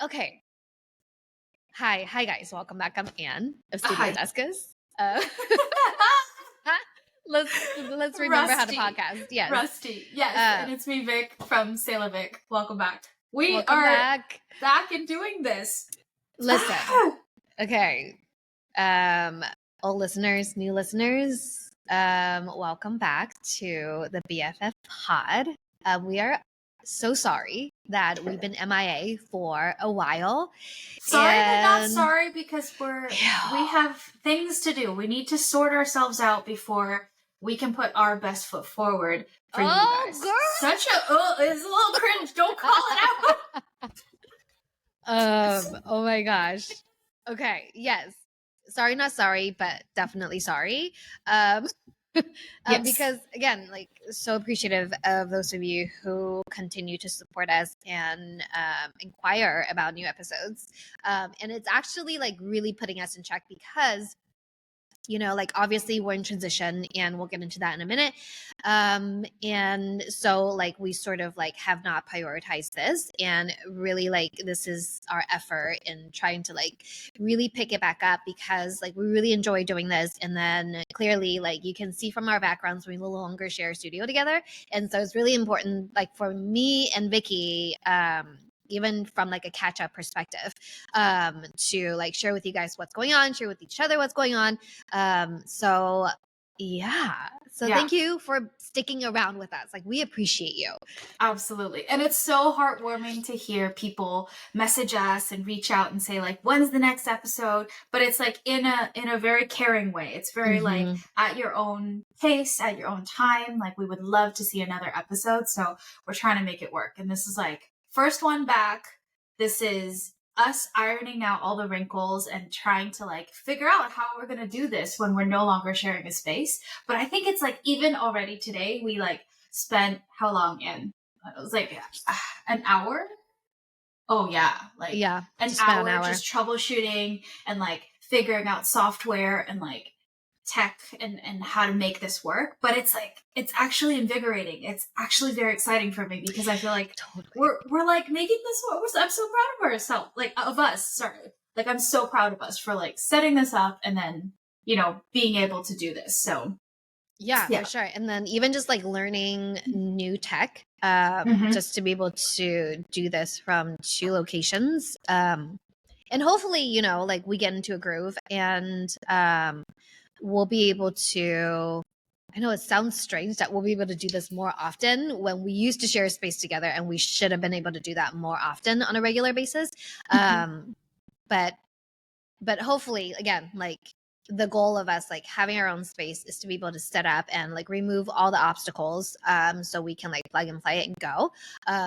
Okay. Hi guys. Welcome back. I'm Ann of Studio Hi. Duskus. Let's remember how to podcast. Yes. Rusty. Yes. And it's me, Vic, from Sailor Vic. Welcome back. We Welcome are back in doing this. Listen. Okay. Old listeners, new listeners, welcome back to the BFF pod. We are so sorry that we've been MIA for a while. Sorry, but not sorry, because we have things to do. We need to sort ourselves out before we can put our best foot forward for you guys. Girl. It's a little cringe. Don't call it out. Oh my gosh. Okay. Yes. Sorry, not sorry, but definitely sorry. Yes. Because again, like, so appreciative of those of you who continue to support us and inquire about new episodes. And it's actually like really putting us in check because, you know, like obviously we're in transition and we'll get into that in a minute. And so like we sort of like have not prioritized this, and really like this is our effort in trying to like really pick it back up, because like we really enjoy doing this. And then clearly like you can see from our backgrounds, we no longer share a studio together. And so it's really important, like for me and Vicky, even from like a catch-up perspective, to like share with you guys what's going on, share with each other what's going on. So thank you for sticking around with us. Like, we appreciate you. Absolutely. And it's so heartwarming to hear people message us and reach out and say like, when's the next episode? But it's like in a very caring way. It's very like at your own pace, at your own time. Like, we would love to see another episode. So we're trying to make it work. And this is like first one back. This is us ironing out all the wrinkles and trying to like figure out how we're going to do this when we're no longer sharing a space. But I think it's like even already today, we like spent how long in? It was like an hour. Oh yeah. Like an hour just troubleshooting and like figuring out software and like tech and how to make this work. But it's like, it's actually invigorating. It's actually very exciting for me, because I feel like we're like making this work. I'm so proud of ourselves, like of us. Sorry. Like, I'm so proud of us for like setting this up and then, you know, being able to do this. So yeah, for sure. And then even just like learning new tech, just to be able to do this from 2 locations. And hopefully, you know, like we get into a groove and we'll be able to, I know it sounds strange that we'll be able to do this more often when we used to share a space together, and we should have been able to do that more often on a regular basis. But hopefully, again, like the goal of us like having our own space is to be able to set up and like remove all the obstacles, so we can like plug and play it and go.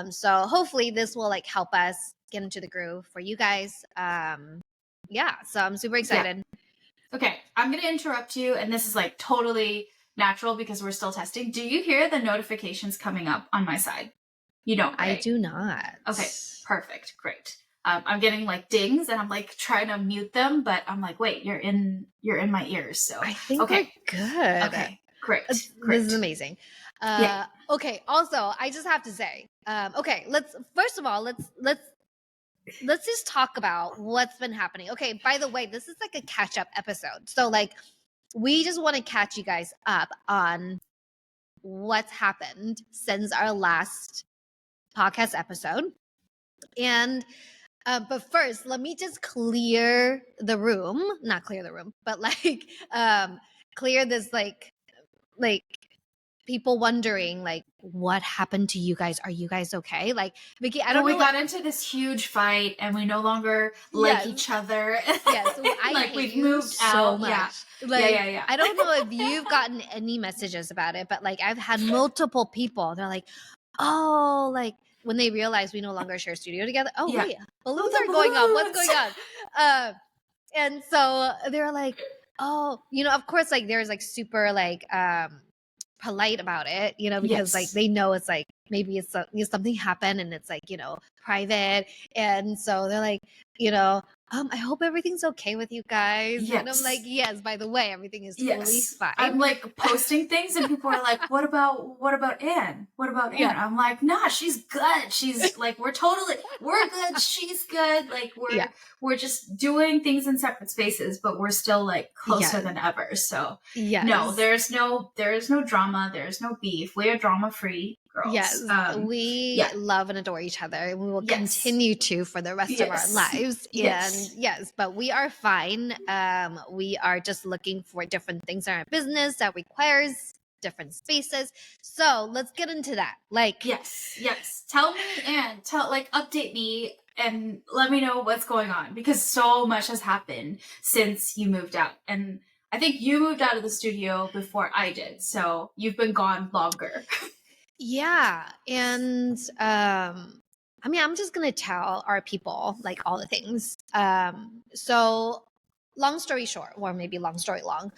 So hopefully this will like help us get into the groove for you guys. So I'm super excited. Yeah. Okay, I'm going to interrupt you, and this is like totally natural because we're still testing. Do you hear the notifications coming up on my side? You don't, right? I do not. Okay, perfect. Great. I'm getting like dings, and I'm like trying to mute them, but I'm like, wait, you're in my ears. So I think we're good. Okay, great. This is amazing. Okay. Also, I just have to say, okay, let's just talk about what's been happening. Okay, by the way, this is like a catch-up episode. So like we just want to catch you guys up on what's happened since our last podcast episode. And but first, let me just clear the room. Not clear the room, but like clear this like people wondering like what happened to you guys. Are you guys okay? Like, Vicky, I don't know. We got into this huge fight and we no longer like each other. Yes. I like hate we've you moved so out. much. Yeah. Like, yeah. I don't know if you've gotten any messages about it, but like I've had multiple people. They're like, oh, like when they realize we no longer share studio together. Oh, wait, balloons are going on. What's going on? And so they're like, oh, you know, of course, like there's like super like polite about it, you know, because like they know it's like maybe it's something happened and it's like, you know, private. And so they're like, you know, I hope everything's okay with you guys. And I'm like, Yes. yes, by the way, everything is totally Yes. fine. I'm like posting things and people are like, what about Ann? What about Ann? I'm like, nah, she's good. She's like, we're good. She's good. Like we're just doing things in separate spaces, but we're still like closer than ever. So no, there is no drama. There's no beef. We are drama free girls. Yes, we love and adore each other, and we will continue to for the rest of our lives. And yes, but we are fine. We are just looking for different things in our business that requires different spaces. So let's get into that. Like, yes. Tell me and update me and let me know what's going on, because so much has happened since you moved out. And I think you moved out of the studio before I did, so you've been gone longer. Yeah. And I mean, I'm just gonna tell our people like all the things. So long story short, or maybe long story long.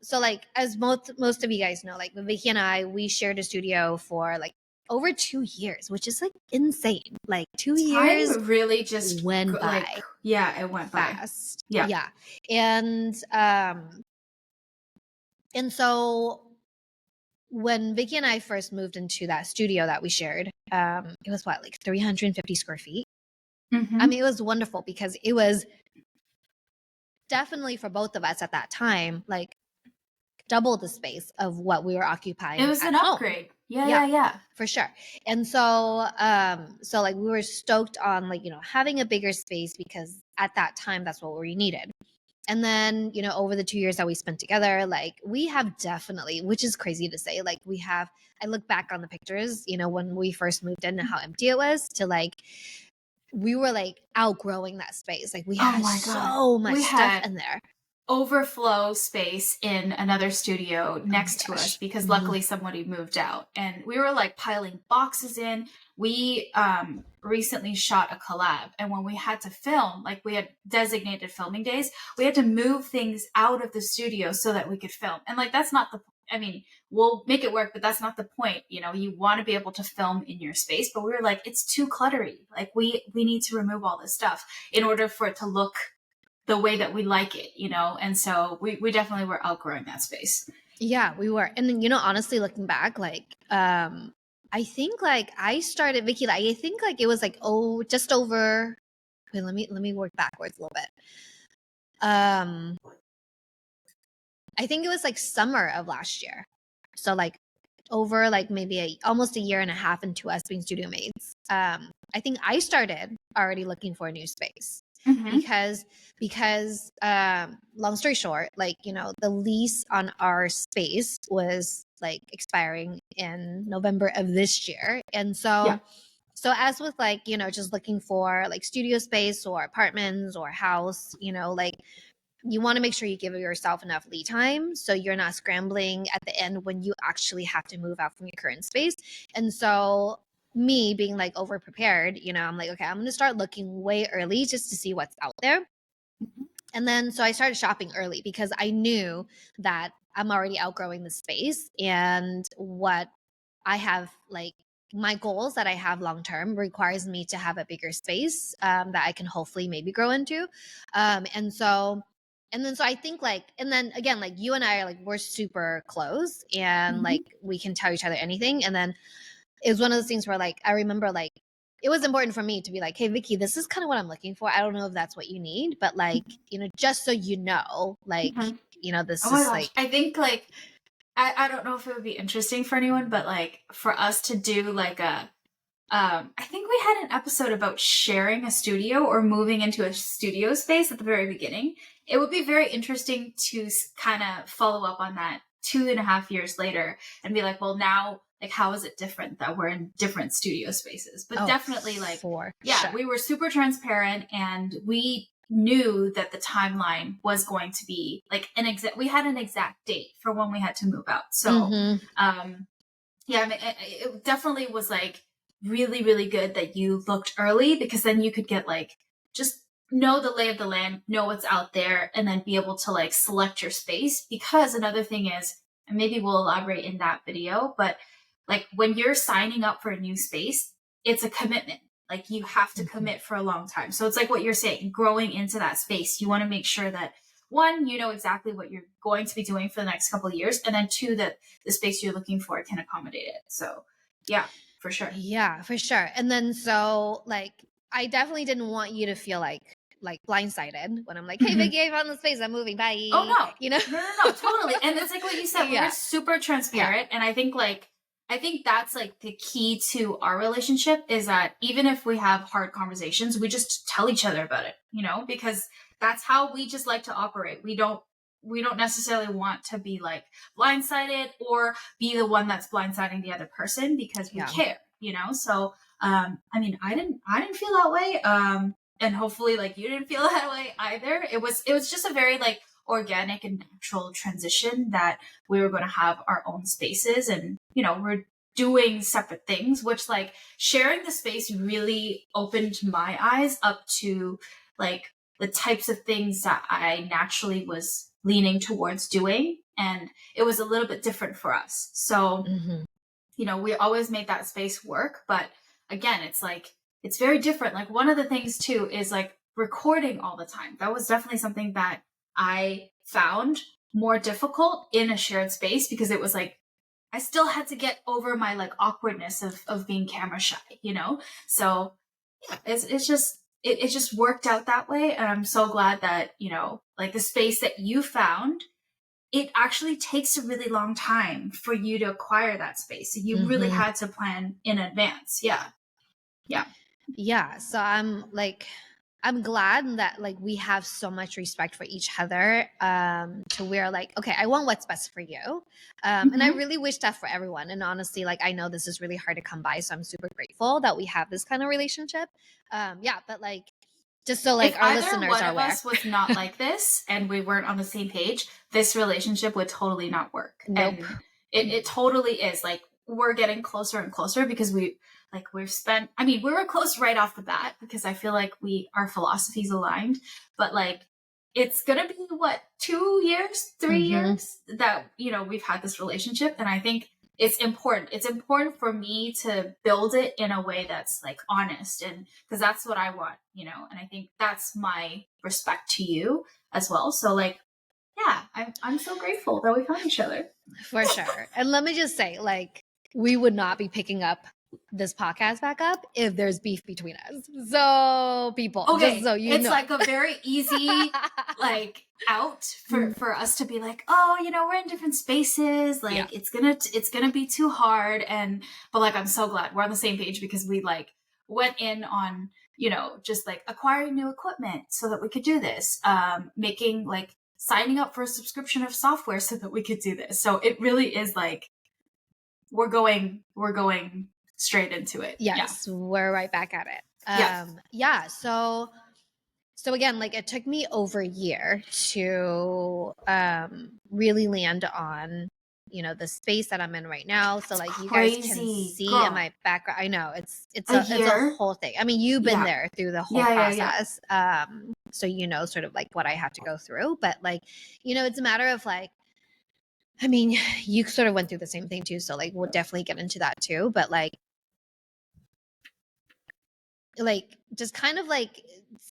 So like as most of you guys know, like Vicky and I, we shared a studio for like over 2 years, which is like insane. Like 2 years really just went by. It went fast. by. Yeah. And so when Vicky and I first moved into that studio that we shared, it was what, like 350 square feet. I mean, it was wonderful because it was definitely for both of us at that time, like double the space of what we were occupying. It was an upgrade. Yeah, for sure. And so, so like we were stoked on like, having a bigger space because at that time, that's what we needed. And then, over the 2 years that we spent together, like we have definitely, which is crazy to say, like I look back on the pictures, when we first moved in and how empty it was, to like, we were like outgrowing that space. Like we had so much stuff in there. Overflow space in another studio next to us, because luckily somebody moved out, and we were like piling boxes in. We recently shot a collab, and when we had to film, like we had designated filming days, we had to move things out of the studio so that we could film. And like that's not I mean, we'll make it work, but that's not the point. You want to be able to film in your space, but we were like, it's too cluttery. Like we need to remove all this stuff in order for it to look the way that we like it, and so we definitely were outgrowing that space. Yeah, we were. And then, honestly, looking back, like I think like I started, Vicky, like I think like it was like just over, wait, let me work backwards a little bit. I think it was like summer of last year, so like over like maybe almost a year and a half into us being studio mates. I think I started already looking for a new space. Because long story short, like the lease on our space was like expiring in November of this year, and so as with like just looking for like studio space or apartments or house, like you want to make sure you give yourself enough lead time so you're not scrambling at the end when you actually have to move out from your current space. And so me being like over prepared, I'm like, okay, I'm going to start looking way early just to see what's out there. And then so I started shopping early because I knew that I'm already outgrowing the space, and what I have, like my goals that I have long term, requires me to have a bigger space that I can hopefully maybe grow into. And so I think like, and then again, like you and I are like, we're super close, and like we can tell each other anything. And then it was one of those things where like I remember like it was important for me to be like, hey Vicky, this is kind of what I'm looking for. I don't know if that's what you need, but like, just so you know, like, this is like, I think like I don't know if it would be interesting for anyone, but like for us to do like I think we had an episode about sharing a studio or moving into a studio space at the very beginning. It would be very interesting to kind of follow up on that 2.5 years later and be like, well, now, like, how is it different that we're in different studio spaces? But definitely, like, we were super transparent, and we knew that the timeline was going to be like we had an exact date for when we had to move out. So, I mean, it definitely was like really, really good that you looked early, because then you could get like, just know the lay of the land, know what's out there, and then be able to like select your space. Because another thing is, and maybe we'll elaborate in that video, but like when you're signing up for a new space, it's a commitment. Like you have to commit for a long time. So it's like what you're saying, growing into that space. You want to make sure that one, you know exactly what you're going to be doing for the next couple of years. And then two, that the space you're looking for can accommodate it. So yeah, for sure. Yeah, for sure. And then so like I definitely didn't want you to feel like blindsided when I'm like, hey Vicky, I found the space, I'm moving, bye. Oh no. You know? No, totally. And it's like what you said, we Yeah. were super transparent. And I think that's like the key to our relationship is that even if we have hard conversations, we just tell each other about it, you know, because that's how we just like to operate. We don't necessarily want to be like blindsided or be the one that's blindsiding the other person because we care, you know? So, I mean, I didn't feel that way. And hopefully like you didn't feel that way either. It was just a very like organic and natural transition that we were going to have our own spaces and, you know, we're doing separate things, which like sharing the space really opened my eyes up to like the types of things that I naturally was leaning towards doing. And it was a little bit different for us. So, you know, we always made that space work. But again, it's like, it's very different. Like one of the things too is like recording all the time. That was definitely something that I found more difficult in a shared space because it was like, I still had to get over my like awkwardness of being camera shy, you know? So yeah, it just worked out that way. And I'm so glad that, you know, like the space that you found, it actually takes a really long time for you to acquire that space. So you really had to plan in advance. Yeah. Yeah. Yeah. So I'm glad that like we have so much respect for each other to where like, okay, I want what's best for you. And I really wish that for everyone. And honestly, like I know this is really hard to come by. So I'm super grateful that we have this kind of relationship. Yeah, but like just so like if our either listeners one are of aware. us was not like this and we weren't on the same page, this relationship would totally not work. Nope. And it totally is like we're getting closer and closer because we've spent, I mean, we were close right off the bat because I feel like our philosophies aligned, but like it's gonna be what, 2 years, 3 years that, you know, we've had this relationship. And I think it's important. It's important for me to build it in a way that's like honest, and because that's what I want, you know, and I think that's my respect to you as well. So like, yeah, I'm so grateful that we found each other. For sure. And let me just say, like, we would not be picking up this podcast back up if there's beef between us. So people, okay, just so you it's know. like a very easy like out for us to be like, oh, you know, we're in different spaces, like it's gonna be too hard. And but like I'm so glad we're on the same page because we like went in on, you know, just like acquiring new equipment so that we could do this, making like signing up for a subscription of software so that we could do this. So it really is like we're going straight into it. Yes, we're right back at it. Yeah. So again, like it took me over a year to really land on, you know, the space that I'm in right now. So like you guys can see in my background. I know it's a whole thing. I mean, you've been there through the whole process. So you know sort of like what I have to go through. But like, you know, it's a matter of like, I mean, you sort of went through the same thing too. So like we'll definitely get into that too. But like just kind of like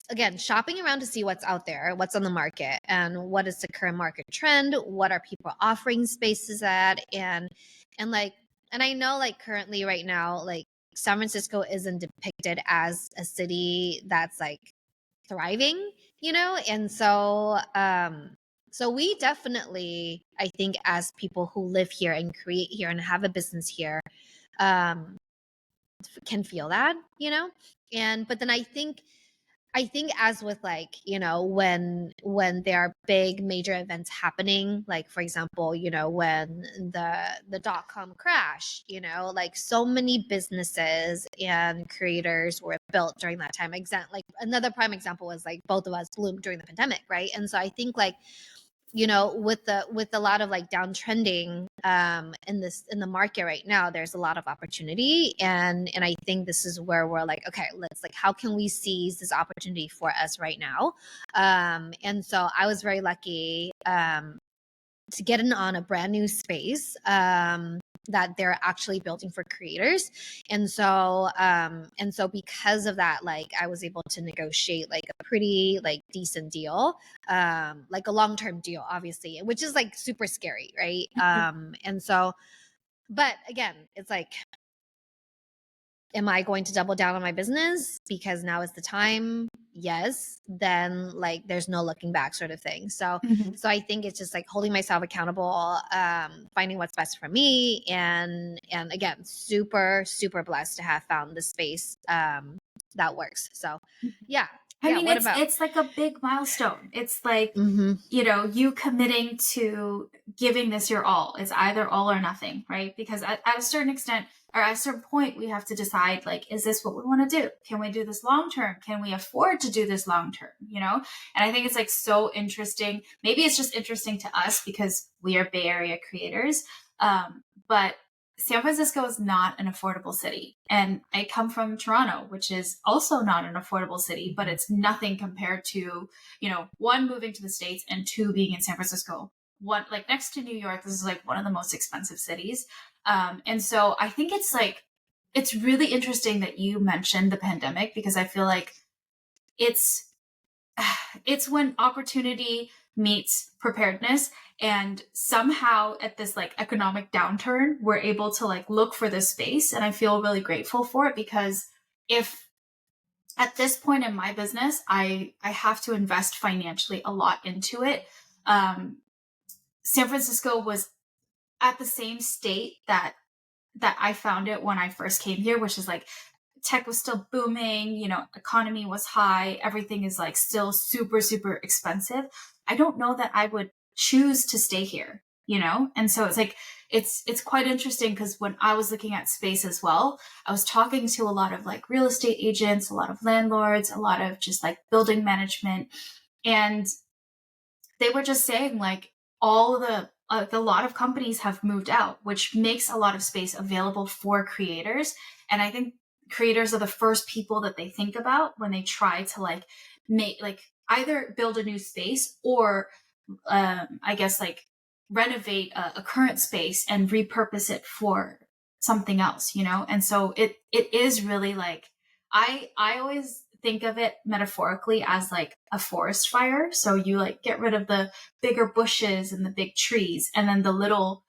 again shopping around to see what's out there, what's on the market, and what is the current market trend, what are people offering spaces at, and I know like currently right now like San Francisco isn't depicted as a city that's like thriving, you know, and so we definitely, I think, as people who live here and create here and have a business here, can feel that, you know. And but then I think as with like, you know, when there are big major events happening, like for example, you know, when the dot-com crash, you know, like so many businesses and creators were built during that time. Like another prime example was like both of us bloomed during the pandemic, right? And so I think like, you know, with a lot of like downtrending in the market right now, there's a lot of opportunity, and I think this is where we're like, okay, let's like, how can we seize this opportunity for us right now? And so I was very lucky to get in on a brand new space that they're actually building for creators. And so because of that, like I was able to negotiate like a pretty like decent deal, like a long-term deal, obviously, which is like super scary, right? And so, but again, it's like, am I going to double down on my business because now is the time? Yes. Then like there's no looking back sort of thing. So so I think it's just like holding myself accountable, finding what's best for me, and again, super blessed to have found the space that works. So yeah. I mean, it's like a big milestone. It's like, you know, you committing to giving this your all. It's either all or nothing, right? Because at a certain extent, or at a certain point, we have to decide, like, is this what we want to do? Can we do this long term? Can we afford to do this long term? You know? And I think it's like so interesting. Maybe it's just interesting to us because we are Bay Area creators. But San Francisco is not an affordable city. And I come from Toronto, which is also not an affordable city, but it's nothing compared to, you know, one, moving to the States, and two, being in San Francisco. One, like next to New York, this is like one of the most expensive cities. And so I think it's like, it's really interesting that you mentioned the pandemic, because I feel like it's when opportunity meets preparedness, and somehow at this like economic downturn, we're able to like look for this space. And I feel really grateful for it, because if at this point in my business, I have to invest financially a lot into it. San Francisco was at the same state that I found it when I first came here, which is like tech was still booming, you know, economy was high, everything is like still super expensive. I don't know that I would choose to stay here, you know? And so it's like, it's quite interesting, because when I was looking at space as well, I was talking to a lot of like real estate agents, a lot of landlords, a lot of just like building management. And they were just saying like a lot of companies have moved out, which makes a lot of space available for creators. And I think creators are the first people that they think about when they try to like make, like either build a new space or I guess like renovate a current space and repurpose it for something else, you know? And so it is really like, I always think of it metaphorically as like a forest fire. So you like get rid of the bigger bushes and the big trees, and then the little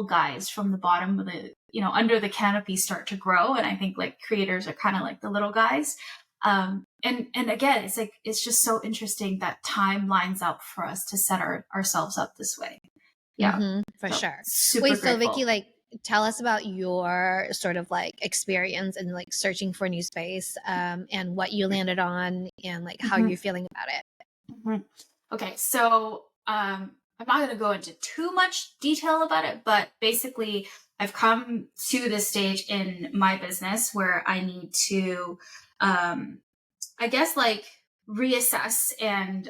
guys from the bottom of the, you know, under the canopy start to grow. And I think like creators are kind of like the little guys. And again, it's like, it's just so interesting that time lines up for us to set ourselves up this way. Yeah, for sure. Super Wait, grateful. so Vicky, like, tell us about your sort of like experience in like searching for a new space, and what you landed on, and like how you're feeling about it. Okay, so I'm not going to go into too much detail about it, but basically I've come to this stage in my business where I need to, I guess, like reassess and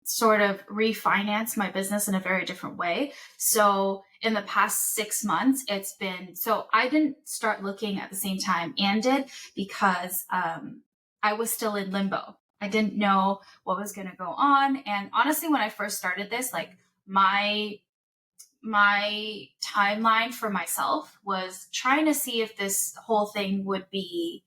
sort of refinance my business in a very different way. So in the past 6 months, it's been, so I didn't start looking at the same time Ann did, because I was still in limbo. I didn't know what was going to go on. And honestly, when I first started this, like my timeline for myself was trying to see if this whole thing would be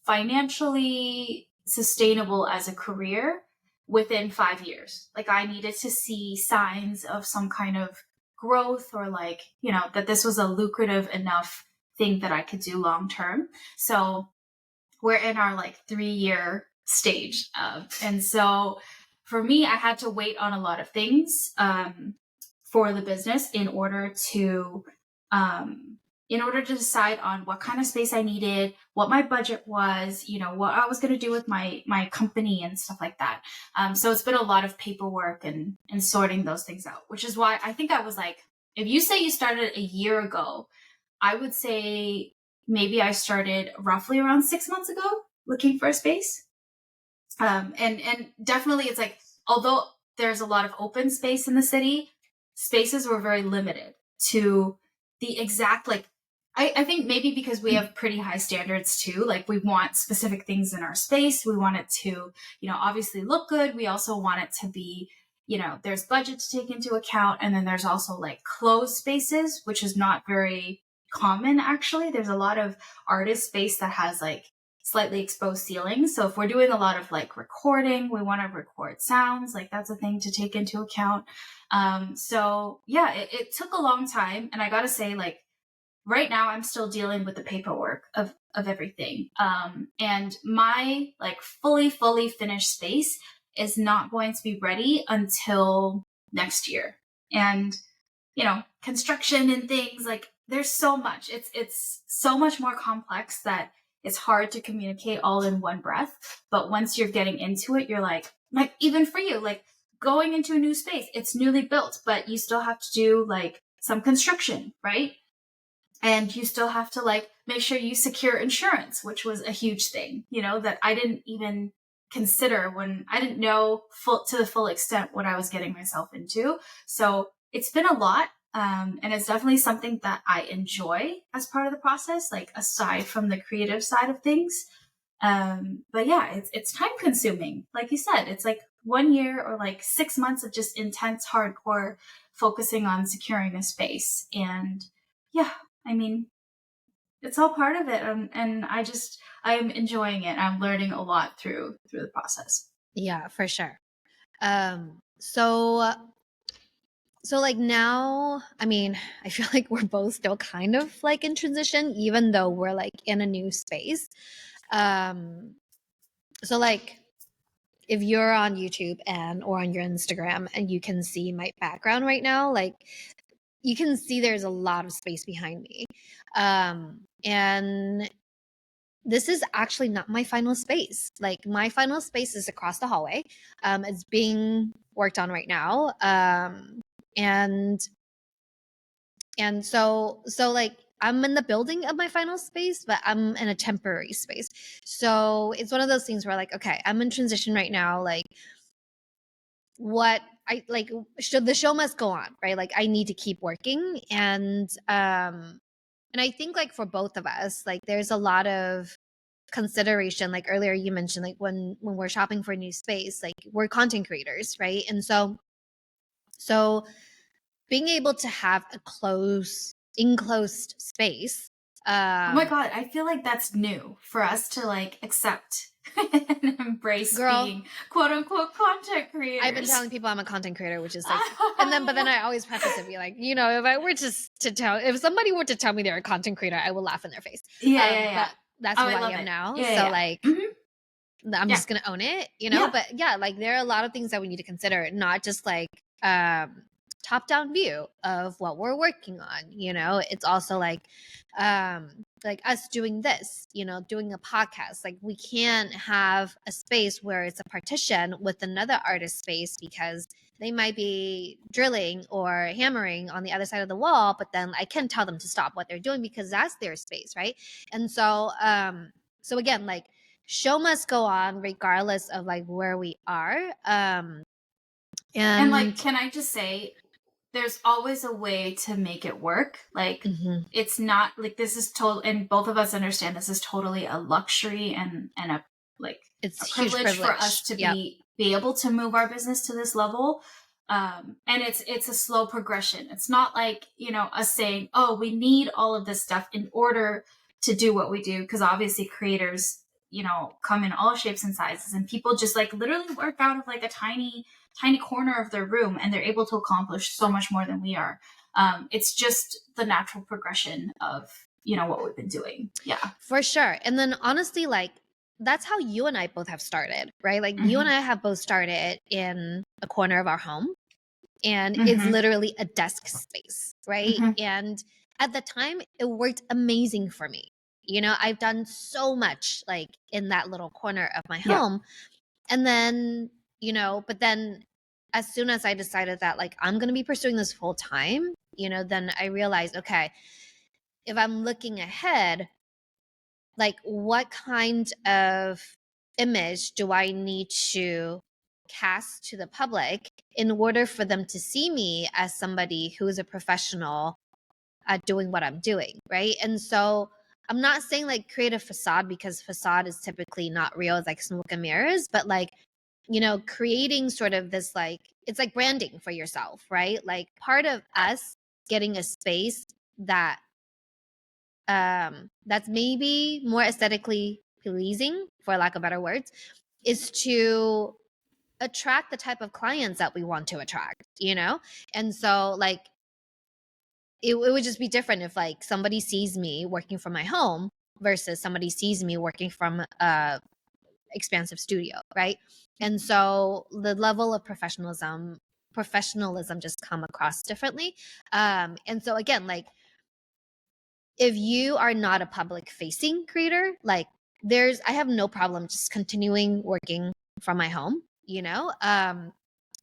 financially sustainable as a career within 5 years. Like I needed to see signs of some kind of growth, or like, you know, that this was a lucrative enough thing that I could do long term. So we're in our like 3-year stage. And so for me, I had to wait on a lot of things for the business in order to decide on what kind of space I needed, what my budget was, you know, what I was going to do with my company and stuff like that. So it's been a lot of paperwork and sorting those things out, which is why I think I was like, if you say you started a year ago, I would say maybe I started roughly around 6 months ago looking for a space. And definitely it's like, although there's a lot of open space in the city, spaces were very limited to the exact, like, I think maybe because we have pretty high standards too. Like we want specific things in our space. We want it to, you know, obviously look good. We also want it to be there's budget to take into account. And then there's also like closed spaces, which is not very common, actually. There's a lot of artist space that has like slightly exposed ceilings. So if we're doing a lot of like recording, we want to record sounds, like that's a thing to take into account. So yeah, it took a long time. And I got to say, like, right now I'm still dealing with the paperwork of everything. And my like fully finished space is not going to be ready until next year. And, construction and things, like there's so much, it's so much more complex that it's hard to communicate all in one breath. But once you're getting into it, you're like even for you, like going into a new space, it's newly built, but you still have to do like some construction, right? And you still have to like make sure you secure insurance, which was a huge thing, that I didn't even consider when I didn't know to the full extent what I was getting myself into. So it's been a lot. And it's definitely something that I enjoy as part of the process, like aside from the creative side of things. But yeah, it's time consuming. Like you said, it's like 1 year or like 6 months of just intense, hardcore focusing on securing a space. And yeah, I mean, it's all part of it. And I am enjoying it. I'm learning a lot through the process. Yeah, for sure. So like now, I mean, I feel like we're both still kind of like in transition, even though we're like in a new space. So like if you're on YouTube or on your Instagram and you can see my background right now, like you can see there's a lot of space behind me. And this is actually not my final space. Like my final space is across the hallway. It's being worked on right now. And so like I'm in the building of my final space, but I'm in a temporary space. So it's one of those things where like, okay, I'm in transition right now. Like what I like, the show must go on, right? Like I need to keep working. And I think like for both of us, like there's a lot of consideration. Like earlier you mentioned, like when we're shopping for a new space, like we're content creators, right? And so being able to have a enclosed space. Oh my God, I feel like that's new for us to like accept and embrace being quote unquote content creators. I've been telling people I'm a content creator, which is like, but then I always preface it, be like, if somebody were to tell me they're a content creator, I will laugh in their face. Yeah. But that's who I am now. Like, I'm just going to own it, but yeah, like there are a lot of things that we need to consider, not just like, top-down view of what we're working on. It's also like us doing this, doing a podcast. Like we can't have a space where it's a partition with another artist space because they might be drilling or hammering on the other side of the wall, but then I can tell them to stop what they're doing because that's their space, right? And so again, like show must go on regardless of like where we are. And like, can I just say, there's always a way to make it work. Like it's not like this is total, and both of us understand this is totally a luxury and a like it's a privilege for us to be able to move our business to this level. And it's a slow progression. It's not like, us saying, oh, we need all of this stuff in order to do what we do. Because obviously creators, come in all shapes and sizes, and people just like literally work out of like a tiny corner of their room, and they're able to accomplish so much more than we are. It's just the natural progression of, what we've been doing. Yeah, for sure. And then honestly, like that's how you and I both have started, right? Like you and I have both started in a corner of our home, and it's literally a desk space, right? And at the time it worked amazing for me. I've done so much like in that little corner of my home. And then, but then as soon as I decided that like I'm going to be pursuing this full time, then I realized, okay, if I'm looking ahead, like what kind of image do I need to cast to the public in order for them to see me as somebody who is a professional at doing what I'm doing, right? And so I'm not saying like create a facade, because facade is typically not real. It's like smoke and mirrors, but like creating sort of this, like, it's like branding for yourself, right? Like, part of us getting a space that that's maybe more aesthetically pleasing, for lack of better words, is to attract the type of clients that we want to attract, and so, like, it would just be different if, like, somebody sees me working from my home versus somebody sees me working from a expansive studio, right? And so the level of professionalism just come across differently. And so again, like, if you are not a public facing creator, like, I have no problem just continuing working from my home,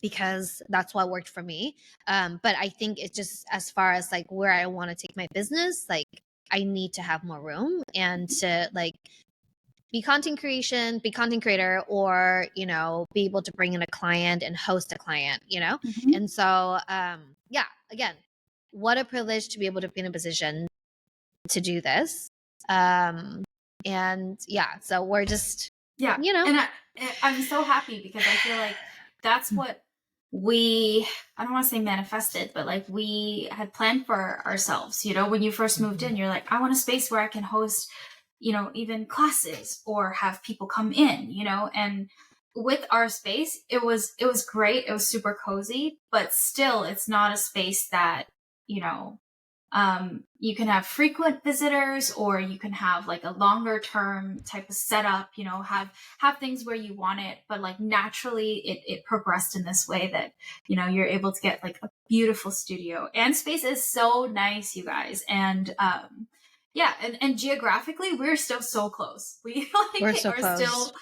because that's what worked for me. But I think it's just, as far as like where I want to take my business, like, I need to have more room and to, like, be content creator, or, be able to bring in a client and host a client, Mm-hmm. And so, yeah, again, what a privilege to be able to be in a position to do this. And yeah, so we're just, and I'm so happy, because I feel like that's what I don't want to say manifested, but like we had planned for ourselves. When you first moved in, you're like, I want a space where I can host, even classes or have people come in, and with our space, it was great. It was super cozy, but still, it's not a space that, you can have frequent visitors, or you can have like a longer term type of setup, have things where you want it, but like naturally it progressed in this way that, you're able to get like a beautiful studio, and space is so nice, you guys. And, yeah. And geographically, we're still so close. We like we're so are close. still,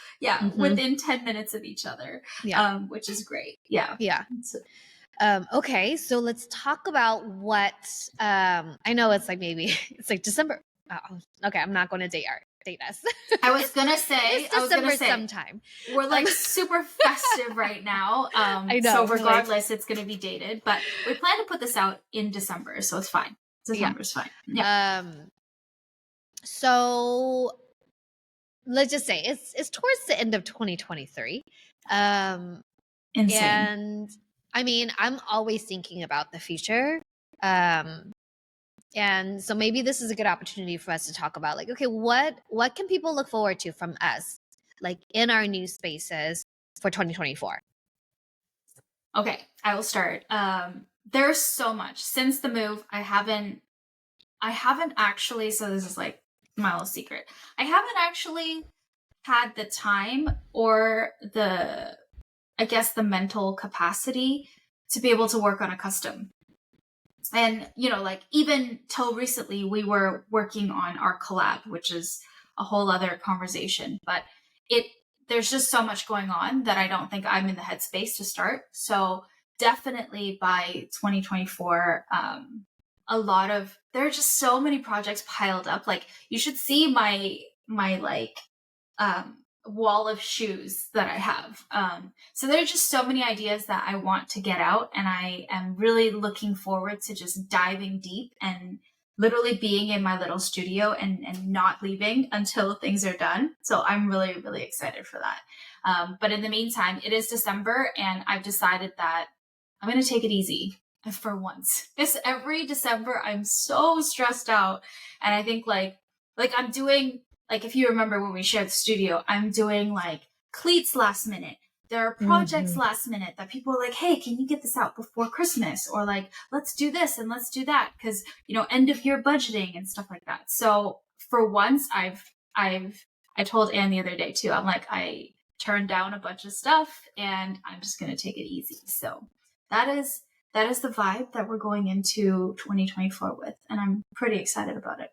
within 10 minutes of each other, which is great. Yeah. So, okay, so let's talk about what, I know it's like, maybe it's like December. Oh, okay, I'm not going to date us. I was gonna say, it's December sometime. We're like super festive right now. I know. So regardless, it's gonna be dated, but we plan to put this out in December, so it's fine. December's fine. Yeah. So let's just say it's towards the end of 2023. Insane. And I mean, I'm always thinking about the future. And so maybe this is a good opportunity for us to talk about, like, okay, what can people look forward to from us, like, in our new spaces for 2024? Okay, I will start. There's so much since the move. I haven't actually, so this is like my little secret. I haven't actually had the time or I guess the mental capacity to be able to work on a custom. And, like, even till recently, we were working on our collab, which is a whole other conversation. But there's just so much going on that I don't think I'm in the headspace to start. So definitely by 2024, there are just so many projects piled up. Like, you should see my like, wall of shoes that I have. So there's just so many ideas that I want to get out, and I am really looking forward to just diving deep and literally being in my little studio and not leaving until things are done. So I'm really, really excited for that. But in the meantime, it is December, and I've decided that I'm going to take it easy for once. Because every December I'm so stressed out, and I think like I'm doing, like, if you remember when we shared the studio, I'm doing like cleats last minute. There are projects last minute that people are like, hey, can you get this out before Christmas? Or like, let's do this and let's do that, because, end of year budgeting and stuff like that. So for once, I told Anne the other day too, I'm like, I turned down a bunch of stuff and I'm just going to take it easy. So that is the vibe that we're going into 2024 with. And I'm pretty excited about it.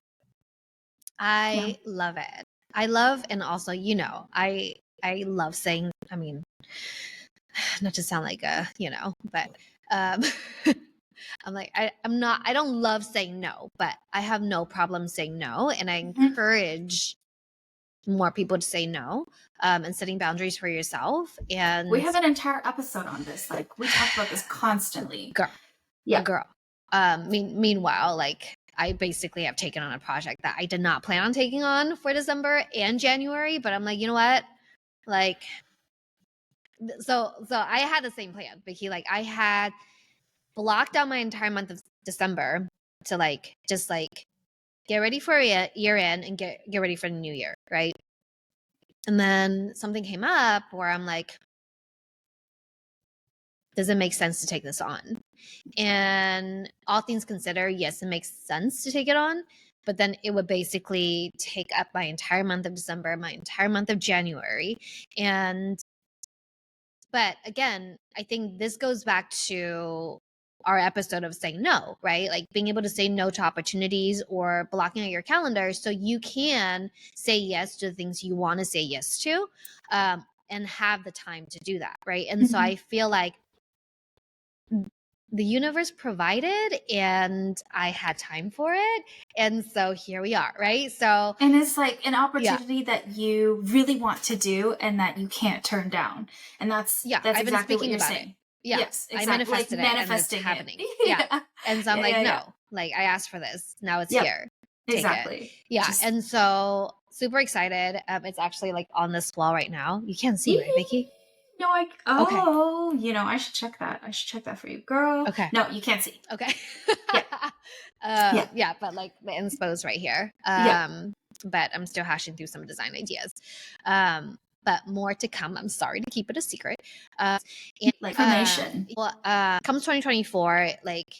I love it. I love, and also, I love saying, I mean, not to sound like but I'm like, I don't love saying no, but I have no problem saying no. And I encourage more people to say no, and setting boundaries for yourself. And we have an entire episode on this. Like, we talk about this constantly. Girl. Meanwhile, like, I basically have taken on a project that I did not plan on taking on for December and January, but I'm like, you know what? Like, So I had the same plan, Vicky. Like I had blocked out my entire month of December to like just like get ready for year end and get ready for the new year, right? And then something came up where I'm like, does it make sense to take this on? And all things considered, yes, it makes sense to take it on, but then it would basically take up my entire month of December, my entire month of January. But again, I think this goes back to our episode of saying no, right? Like being able to say no to opportunities or blocking out your calendar so you can say yes to the things you want to say yes to, and have the time to do that, right? And so I feel like the universe provided and I had time for it. And so here we are, right? So, and it's like an opportunity that you really want to do and that you can't turn down. And that's I've been exactly what speaking you're about saying. it. Yeah. Yes, exactly. I manifested like it and it's happening. Yeah. And so I'm like, no, like I asked for this. Now it's here. Take exactly. it. Yeah. And so super excited. It's actually like on this wall right now. You can't see, right, Vicky? No, you know, I should check that. I should check that for you, girl. Okay. No, you can't see. Okay. Yeah. But like the inspo's right here. But I'm still hashing through some design ideas. But more to come. I'm sorry to keep it a secret. Information. Comes 2024, like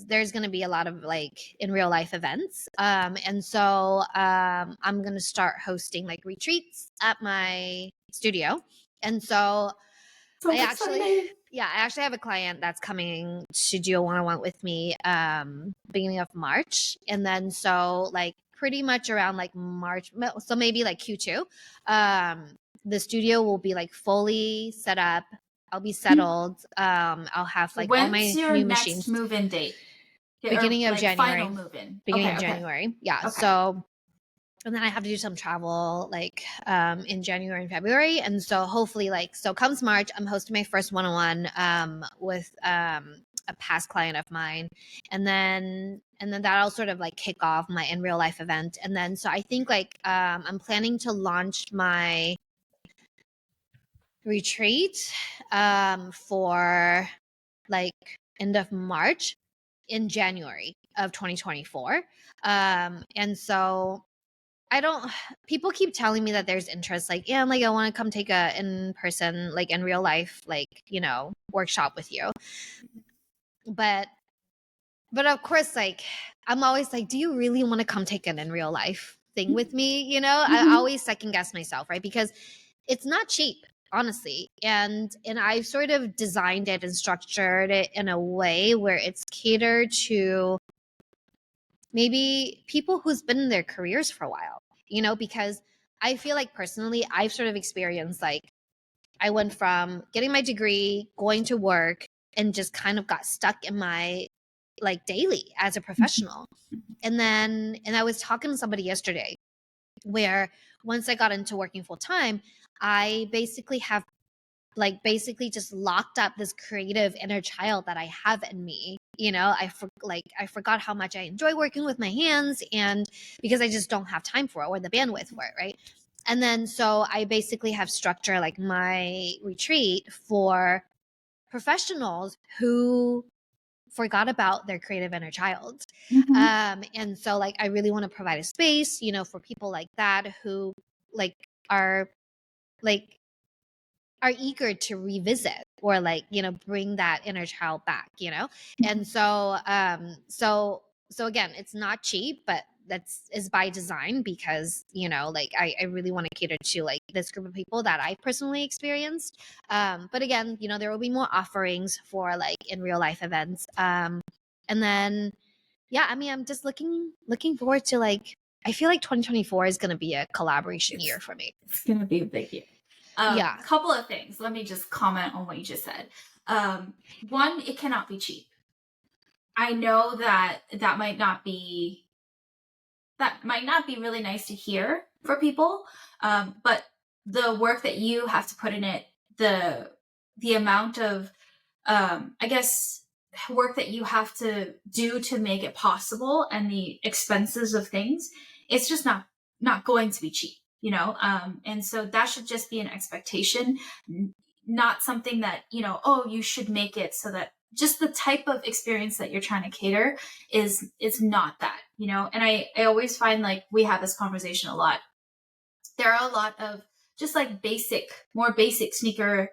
there's going to be a lot of like in real life events. And so I'm going to start hosting like retreats at my studio. And so I actually have a client that's coming to do a one-on-one with me beginning of March. And then so like pretty much around like March, so maybe like Q2, the studio will be like fully set up. I'll be settled. I'll have like all my new machines. Move-in date? Beginning of like January. Final move-in. Beginning of January. Yeah. Okay. So, and then I have to do some travel like in January and February. And so hopefully like, so comes March, I'm hosting my first one-on-one with a past client of mine. And then that'll sort of like kick off my in real life event. And then, so I think like I'm planning to launch my retreat for like end of March in January of 2024. And so people keep telling me that there's interest, like, yeah, like I want to come take a in-person, like in real life, like, you know, workshop with you. But of course, like, I'm always like, do you really want to come take an in real life thing with me? You know, I always second guess myself, right? Because it's not cheap, honestly. And I've sort of designed it and structured it in a way where it's catered to maybe people who's been in their careers for a while, you know, because I feel like personally, I've sort of experienced like I went from getting my degree, going to work, and just kind of got stuck in my like daily as a professional. And I was talking to somebody yesterday where once I got into working full time, I basically have basically just locked up this creative inner child that I have in me. You know, I forgot how much I enjoy working with my hands, and because I just don't have time for it or the bandwidth for it, right? And then so I basically have structured like my retreat for professionals who forgot about their creative inner child. And so like I really want to provide a space, you know, for people like that who are eager to revisit or like, you know, bring that inner child back, you know? And so so again, it's not cheap, but is by design because, you know, like I really want to cater to like this group of people that I personally experienced. But again, you know, there will be more offerings for like in real life events. And then yeah, I mean, I'm just looking forward to like, I feel like 2024 is going to be a collaboration year for me. It's going to be a big year. A couple of things. Let me just comment on what you just said. One, it cannot be cheap. I know that might not be really nice to hear for people, but the work that you have to put in it, the amount of, I guess, work that you have to do to make it possible, and the expenses of things, it's just not going to be cheap, you know. And so that should just be an expectation. not something that, oh, you should make it so that just the type of experience that you're trying to cater is not that, and I always find like we have this conversation a lot. There are a lot of just like more basic sneaker,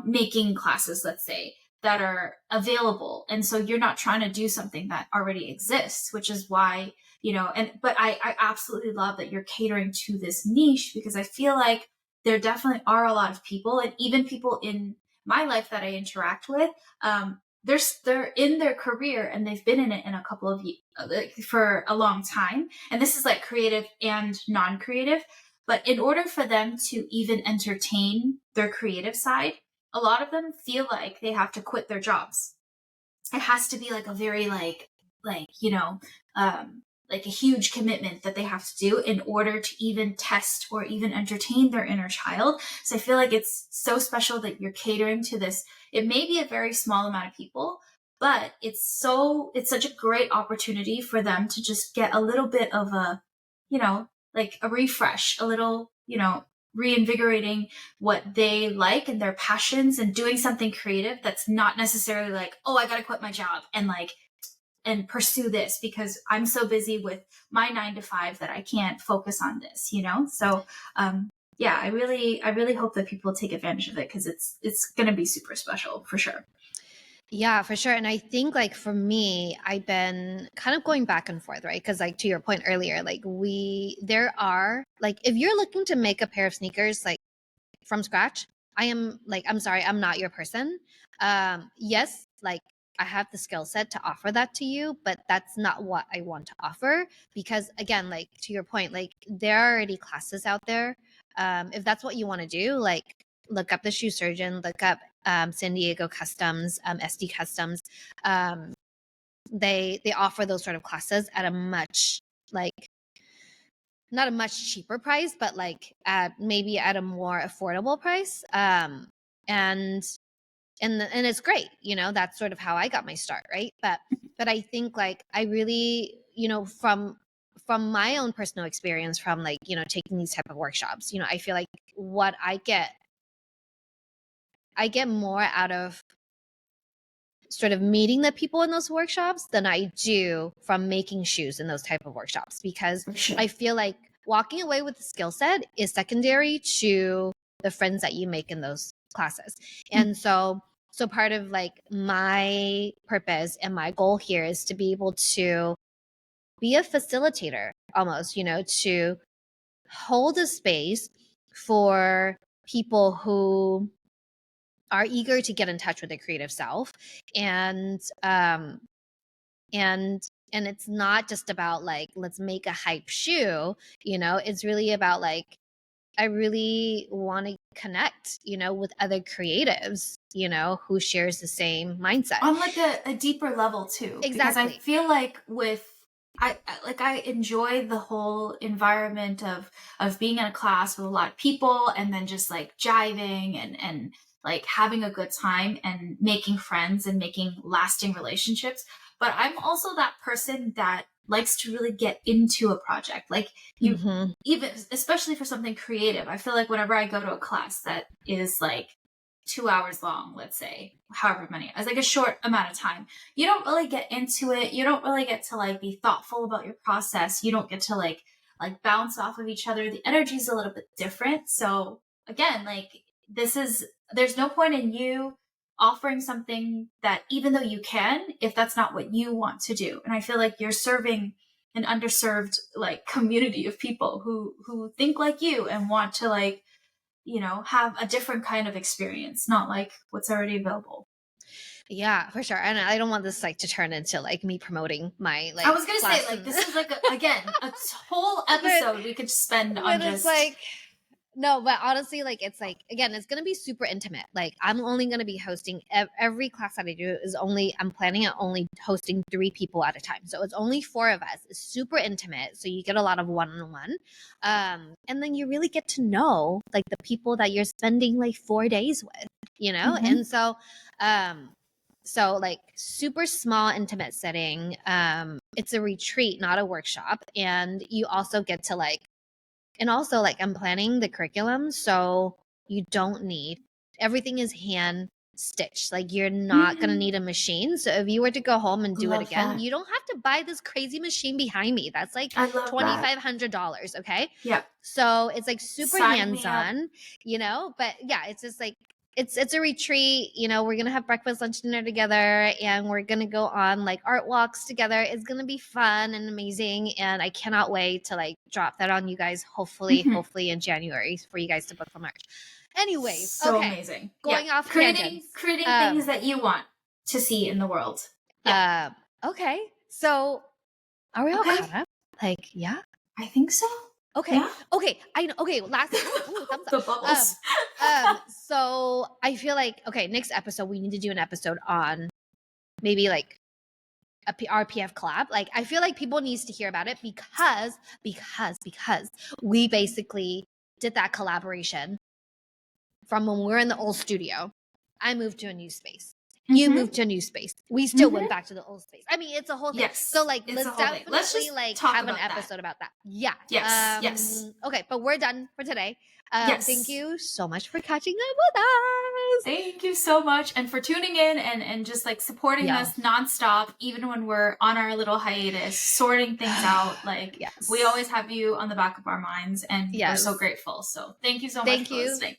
making classes, let's say, that are available. And so you're not trying to do something that already exists, which is why, but I absolutely love that you're catering to this niche, because I feel like there definitely are a lot of people, and even people in my life that I interact with, they're in their career and they've been in it in a couple of like for a long time. And this is like creative and non-creative. But in order for them to even entertain their creative side, a lot of them feel like they have to quit their jobs. It has to be like a very like a huge commitment that they have to do in order to even test or even entertain their inner child. So I feel like it's so special that you're catering to this. It may be a very small amount of people, but it's such a great opportunity for them to just get a little bit of a, like a refresh, a little, reinvigorating what they like and their passions, and doing something creative that's not necessarily like, oh, I gotta quit my job and pursue this because I'm so busy with my 9 to 5 that I can't focus on this, So yeah, I really hope that people take advantage of it, because it's gonna be super special for sure. Yeah, for sure. And I think like for me, I've been kind of going back and forth, right? Because like to your point earlier, like there are like, if you're looking to make a pair of sneakers like from scratch, I'm sorry, I'm not your person. Yes, like I have the skill set to offer that to you, but that's not what I want to offer, because again, like to your point, like there are already classes out there. If that's what you want to do, like look up the Shoe Surgeon, look up San Diego Customs, SD Customs. They offer those sort of classes at a much like not a much cheaper price, but like maybe at a more affordable price. And it's great, that's sort of how I got my start, right? But I think like I really, from my own personal experience from like, taking these type of workshops, I feel like what I get more out of sort of meeting the people in those workshops than I do from making shoes in those type of workshops, because Sure. I feel like walking away with the skill set is secondary to the friends that you make in those classes. And so part of like my purpose and my goal here is to be able to be a facilitator almost, to hold a space for people who are eager to get in touch with their creative self. And it's not just about like, let's make a hype shoe, it's really about like, I really want to connect, with other creatives, who shares the same mindset. On like a deeper level too. Exactly. Because I feel like I enjoy the whole environment of being in a class with a lot of people, and then just like jiving and like having a good time and making friends and making lasting relationships. But I'm also that person that likes to really get into a project. Like even especially for something creative, I feel like whenever I go to a class that is like 2 hours long, let's say, however many, as like a short amount of time, you don't really get into it. You don't really get to like be thoughtful about your process. You don't get to like bounce off of each other. The energy is a little bit different. So again, like there's no point in you offering something that, even though you can, if that's not what you want to do. And I feel like you're serving an underserved like community of people who think like you and want to like, have a different kind of experience, not like what's already available. Yeah, for sure. And I don't want this like to turn into like me promoting my like. I was gonna say like this is like again a whole episode we could spend on just like. No, but honestly, like it's like, again, it's gonna be super intimate. Like I'm only gonna be hosting every class that I do is only, I'm planning on only hosting 3 people at a time, so it's only 4 of us. It's super intimate, so you get a lot of one-on-one, and then you really get to know like the people that you're spending like 4 days with, and so like super small intimate setting. It's a retreat, not a workshop, and you also get to like, and also like I'm planning the curriculum, so you don't need everything is hand stitched. Like you're not gonna need a machine. So if you were to go home and do it again, you don't have to buy this crazy machine behind me. That's like $2,500. Okay. Yeah. So it's like super hands-on, you know, but yeah, it's just like it's a retreat, you know, we're gonna have breakfast, lunch, dinner together, and we're gonna go on like art walks together. It's gonna be fun and amazing, and I cannot wait to like drop that on you guys, hopefully in January for you guys to book for March. Anyways, so amazing. Going off creating things that you want to see in the world. Okay, so are we all caught up? Like, yeah, I think so. Okay. Yeah. Okay. I know. Okay. Last. Ooh, thumbs up. The bubbles. So I feel like, okay, next episode, we need to do an episode on maybe like a RPF collab. Like, I feel like people needs to hear about it because we basically did that collaboration from when we were in the old studio. I moved to a new space. You moved to a new space. We still went back to the old space. I mean, it's a whole thing. Yes, so like, let's definitely like have an episode about that. Yeah. Yes. Okay, but we're done for today. Thank you so much for catching up with us. Thank you so much, and for tuning in and just like supporting us nonstop, even when we're on our little hiatus, sorting things out. Like we always have you on the back of our minds, and we're so grateful. So thank you so much for listening.